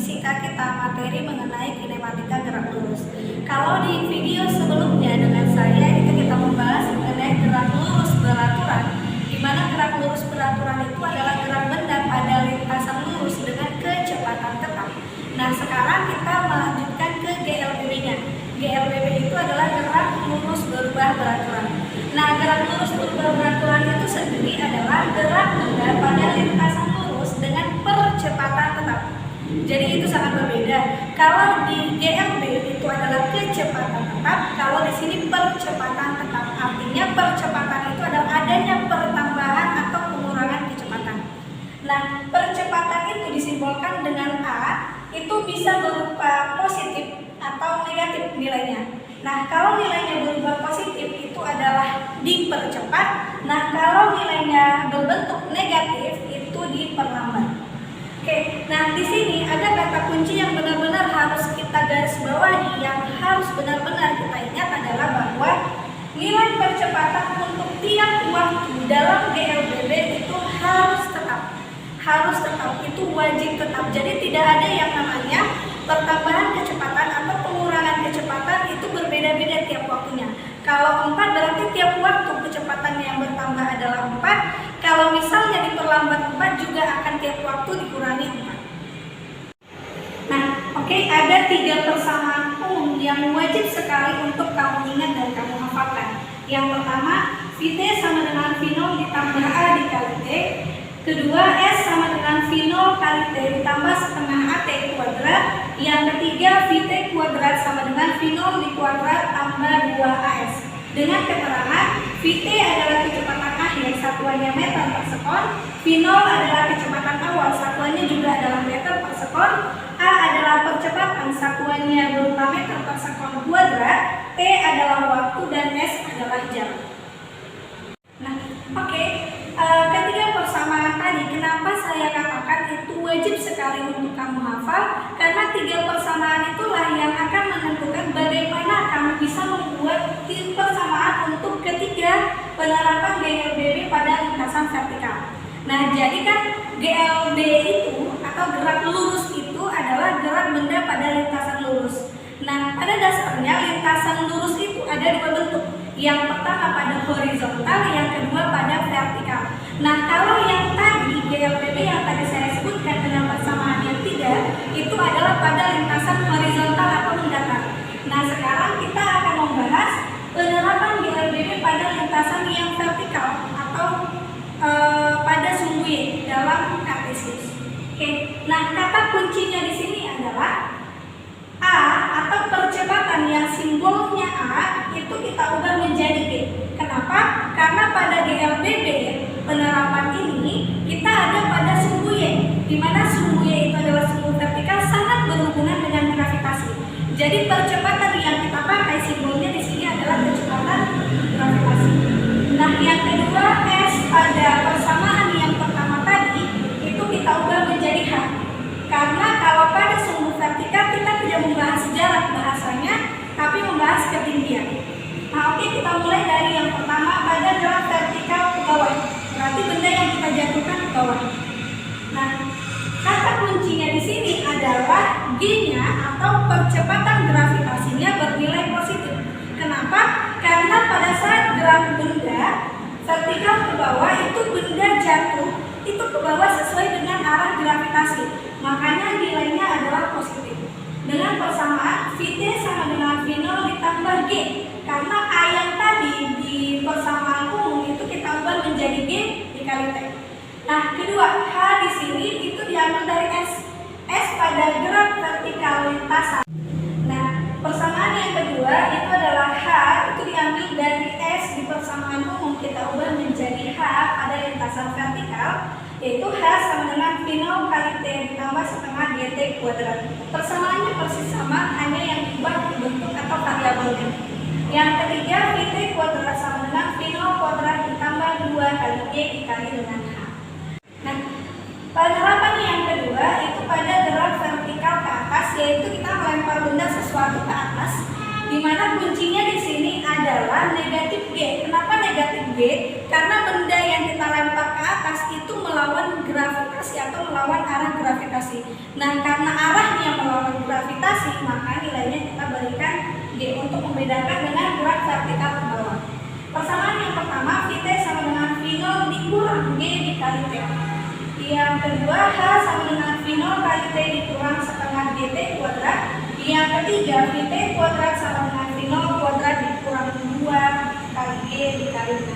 fisika kita materi mengenai kinematika gerak lurus. Kalau di video sebelumnya dengan saya itu kita membahas mengenai gerak lurus beraturan, di mana gerak lurus beraturan itu adalah gerak benda pada lintasan lurus dengan kecepatan tetap. Nah, sekarang kita melanjutkan ke GLBB-nya. GLBB itu adalah gerak lurus berubah beraturan. Nah, gerak lurus berubah beraturan itu sendiri adalah gerak benda pada lintasan lurus dengan percepatan tetap. Jadi itu sangat berbeda. Kalau di GLB itu adalah kecepatan tetap, kalau di sini percepatan tetap. Artinya percepatan itu adalah adanya pertambahan atau pengurangan kecepatan. Nah, percepatan itu disimbolkan dengan A, itu bisa berupa positif atau negatif nilainya. Nah, kalau nilainya berubah positif itu adalah dipercepat. Nah, kalau nilainya berbentuk negatif itu diperlambat. Oke, nah di sini ada kata kunci yang benar-benar harus kita garis bawahi, yang harus benar-benar kita ingat adalah bahwa nilai percepatan untuk tiap waktu dalam GLBB itu harus tetap, itu wajib tetap. Jadi tidak ada yang namanya pertambahan kecepatan atau pengurangan kecepatan itu berbeda-beda tiap waktunya. Kalau 4 berarti tiap waktu kecepatannya yang bertambah adalah 4. Kalau misalnya diperlambat 4 juga akan tiap waktu dikurangi 4. Nah, oke, ada 3 persamaan umum yang wajib sekali untuk kamu ingat dan kamu hafalkan. Yang pertama, VT sama dengan V0 ditambah A dikali T. Kedua, S sama dengan V0 kali T ditambah setengah AT kuadrat. Yang ketiga, VT kuadrat sama dengan V0 dikuadrat tambah 2AS. Dengan keterangan, VT adalah kecepatan akhir, satuannya meter per sekon. V0 adalah kecepatan awal, satuannya juga adalah meter per sekon. A adalah percepatan, satuannya berupa meter per sekon kuadrat. T adalah waktu dan S adalah jam. Nah, oke. Ketiga persamaan tadi, kenapa saya katakan itu wajib sekali untuk kamu hafal? Karena 3 persamaan itulah yang akan menentukan bagaimana kamu bisa membuat persamaan untuk ketiga penerapan GLBB pada lintasan vertikal. Nah, jadi kan GLB itu atau gerak lurus itu adalah gerak benda pada lintasan lurus. Nah, pada dasarnya lintasan lurus itu ada 2 bentuk. Yang pertama pada horizontal, yang kedua pada vertikal. Nah, kalau yang tadi GLBB yang tadi saya sebutkan dengan persamaan yang 3 itu adalah pada lintasan horizontal atau mendatar. Nah, sekarang kita akan membahas penerapan GLBB pada lintasan yang vertikal atau pada sumbu Y dalam kartesius. Oke, nah kata kuncinya di sini adalah A atau percepatan yang simbolnya A itu kita ubah menjadi G. Kenapa? Karena pada GLBB penerapan ini kita ada pada sumbu Y, di mana sumbu Y itu adalah sumbu vertikal sangat berhubungan dengan gravitasi. Jadi percepatan yang kita pakai simbolnya di sini adalah kecepatan gravitasi. Nah, yang kedua S pada persamaan yang pertama tadi itu kita ubah menjadi H. Karena kalau pada sumbu vertikal kita tidak membahas jarak bahasanya, tapi membahas ketinggian. Nah, oke, kita mulai dari yang pertama pada gerak vertikal ke bawah. Berarti benda yang kita jatuhkan ke bawah. Nah, kata kuncinya di sini adalah G-nya atau percepatan gravitasinya bernilai positif. Kenapa? Karena pada saat gerak benda vertikal ke bawah itu benda jatuh itu ke bawah sesuai dengan arah gravitasi. Makanya nilainya adalah positif. Dengan persamaan VT sama dengan V0 ditambah G. Karena A yang tadi di persamaan umum itu kita ubah menjadi G dikali T. Nah, kedua, H di sini itu diambil dari S. S pada gerak vertikal lintasan. Nah, persamaan yang kedua itu adalah H itu diambil dari S di persamaan umum kita ubah menjadi H pada lintasan vertikal, yaitu H sama dengan V0 kali T ditambah setengah GT kuadrat. Persamaannya persis sama, hanya yang diubah bentuk atau variabelnya. Yang ketiga, VT kuadrat sama dengan V0 kuadrat ditambah 2 kali G dikali dengan H. Nah, penerapan yang kedua itu pada gerak vertikal ke atas, yaitu kita melempar benda sesuatu ke atas, di mana kuncinya di sini adalah negatif G. Kenapa negatif G? Karena benda yang kita lempar ke atas itu melawan gravitasi atau melawan arah gravitasi gravitasi. Nah, karena arahnya melawan gravitasi, maka nilainya kita berikan G untuk membedakan dengan gerak vertikal ke bawah. Persamaan yang pertama, VT sama dengan V0 dikurang G dikali T. Yang kedua, H sama dengan V0 kali T dikurang setengah GT kuadrat. Yang ketiga, VT kuadrat sama dengan V0 kuadrat dikurang 2 kali G dikali T.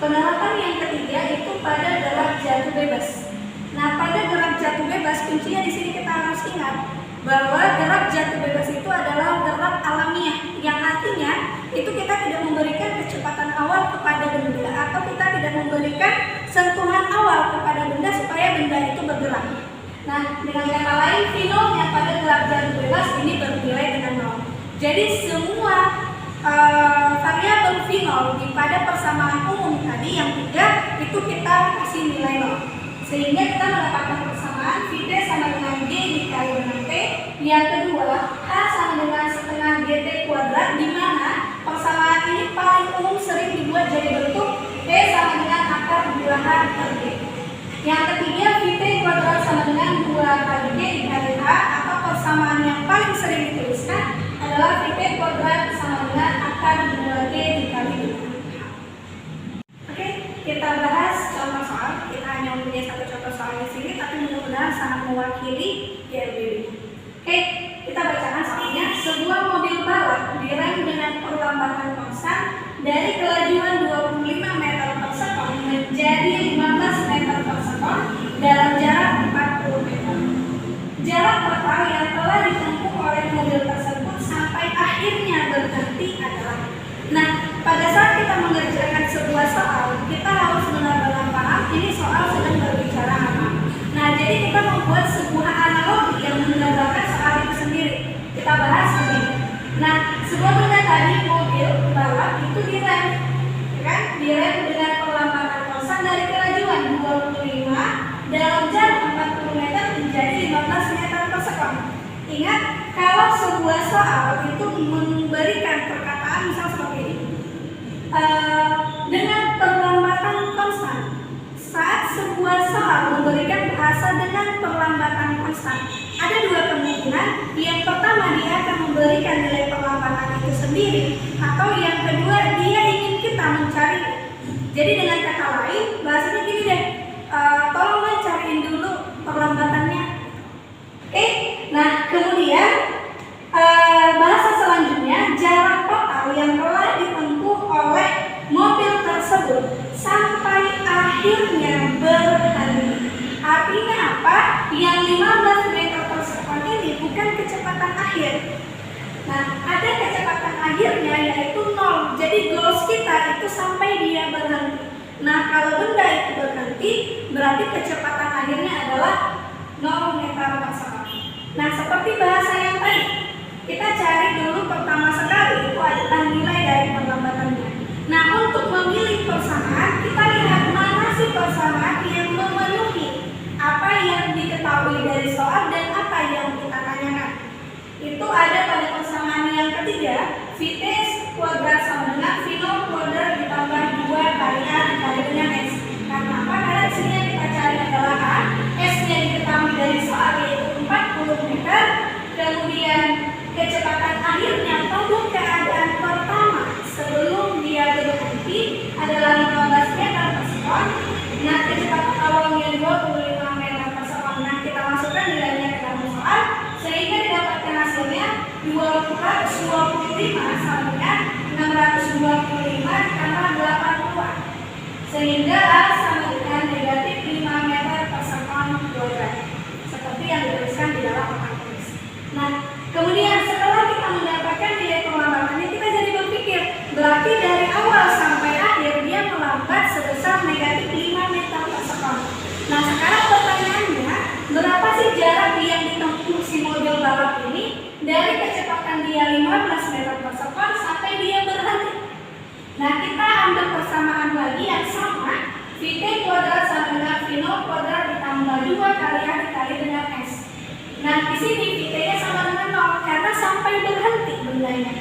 Penerapan yang ketiga itu pada gerak jatuh bebas. Nah, pada gerak jatuh bebas, kuncinya di sini kita harus ingat bahwa gerak jatuh bebas itu adalah gerak alamiah, yang artinya itu kita tidak memberikan kecepatan awal kepada benda atau kita tidak memberikan sentuhan awal kepada benda supaya benda itu bergerak. Nah, dengan kata lain, V0-nya pada gerak jatuh bebas ini bernilai dengan 0. Jadi semua variabel V0 pada persamaan umum tadi yang 3 itu kita kasih nilai 0. Sehingga kita mendapatkan persamaan VT sama dengan G dikali dengan T. Yang kedua, H sama dengan setengah GT kuadrat, di mana persamaan ini paling umum sering dibuat jadi bentuk T sama dengan akar 2H per G. Yang ketiga, VT kuadrat sama dengan 2 kali G dikali H, atau persamaan yang paling sering dituliskan adalah VT kuadrat sama dengan akar 2G dikali dengan H. Oke, kita bahas contoh soal. Kita hanya mempunyai satu contoh soal di sini, tapi mudah-mudahan sangat mewakili GLBD. Oke, kita bacakan soalnya. Sebuah mobil balap direm dengan perlambatan konstan dari kelajuan 25 meter per sekon menjadi 15 meter per sekon dalam jarak 40 meter. Jarak total yang telah ditempuh oleh mobil tersebut sampai akhirnya berhenti adalah. Nah, pada saat kita mengerjakan sebuah soal, kita harus benar-benar paham ini soal sedang berbicara apa. Nah, jadi kita membuat sebuah analogi yang menggambarkan soal itu sendiri. Kita bahas begini. Nah, sebuah benda tadi, mobil balap itu direm, kan? Direm dengan perlambatan konstan dari kelajuan 25 dalam jarak 40 meter menjadi 15 meter per sekon. Ingat, kalau sebuah soal itu memberikan perkataan misal seperti ini, dengan perlambatan konstan. Saat sebuah soal memberikan bahasa dengan perlambatan konstan, ada dua kemungkinan. Yang pertama, dia akan memberikan nilai perlambatan itu sendiri, atau yang kedua, dia ingin kita mencari. Jadi dengan kata lain, bahasanya gini deh, tolong cariin dulu perlambatannya. Oke, nah kemudian bahasa selanjutnya, jarak total yang telah ditempuh oleh mobil tersebut sampai akhirnya berhenti. Artinya apa? Yang 15 meter per sekon ini bukan kecepatan akhir. Nah, ada kecepatan akhirnya yaitu 0. Jadi goals kita itu sampai dia berhenti. Nah, kalau benda itu berhenti, berarti kecepatan akhirnya adalah 0 meter per sekon. Nah, seperti bahasa yang tadi, kita cari dulu pertama sekali itu adalah nilai dari perlambatannya. Nah, untuk memilih persamaan, kita lihat mana sih persamaan yang memenuhi apa yang diketahui dari soal dan apa yang kita tanyakan. Itu ada pada persamaan yang ketiga, VT kuadrat sama dengan V0 kuadrat ditambah 2 kali A dikali dengan S. Karena apa? Karena di sini yang kita cari adalah A, S-nya diketahui dari soal yaitu 40 meter, kemudian kecepatan akhirnya pada keadaan pertama sebelum dia berhenti adalah 15 meter per sekon. Nah, kecepatan awalnya 25 meter per sekon. Nah, kita masukkan nilainya ke dalam soal sehingga didapatkan hasilnya 225 sama dengan 625 ditambah 80. Sehingga A sama dengan negatif 5 meter per sekon kuadrat. Seperti yang dituliskan di dalam papan tulis. Nah, kemudian setelah kita mendapatkan nilai perlambatannya, kita jadi berpikir, berarti dari awal sampai akhir dia melambat sebesar negatif 5 meter per sekon. Nah, sekarang pertanyaannya, berapa sih jarak yang ditempuh si mobil balap ini dari kecepatan dia 15 meter per sekon sampai dia berhenti? Nah, kita ambil persamaan lagi yang sama, VT kuadrat sama dengan V0 kuadrat ditambah 2 kali A dikali dengan S. Nah, di sini VT-nya sama dengan 0 karena sampai berhenti bendanya.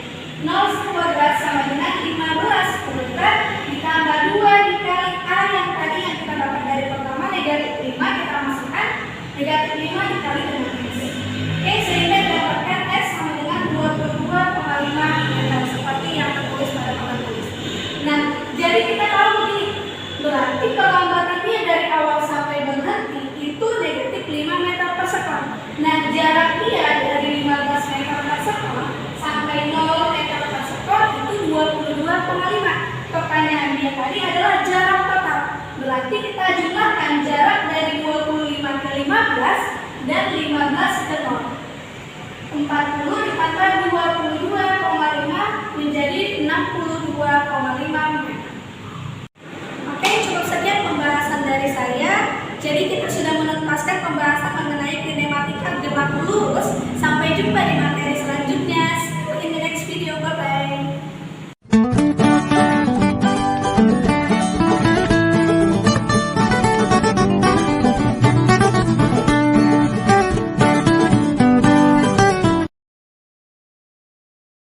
0 kuadrat sama dengan 15 kuadrat ditambah 2 dikali A yang tadi yang kita dapat dari pertama negatif 5, kita masukkan dengan jarak dari 25 ke 15 dan 15 ke 0. 40 ditambah 22,5 menjadi 62,5 meter. Oke, cukup sekian pembahasan dari saya. Jadi kita sudah menuntaskan pembahasan mengenai kinematika gerak lurus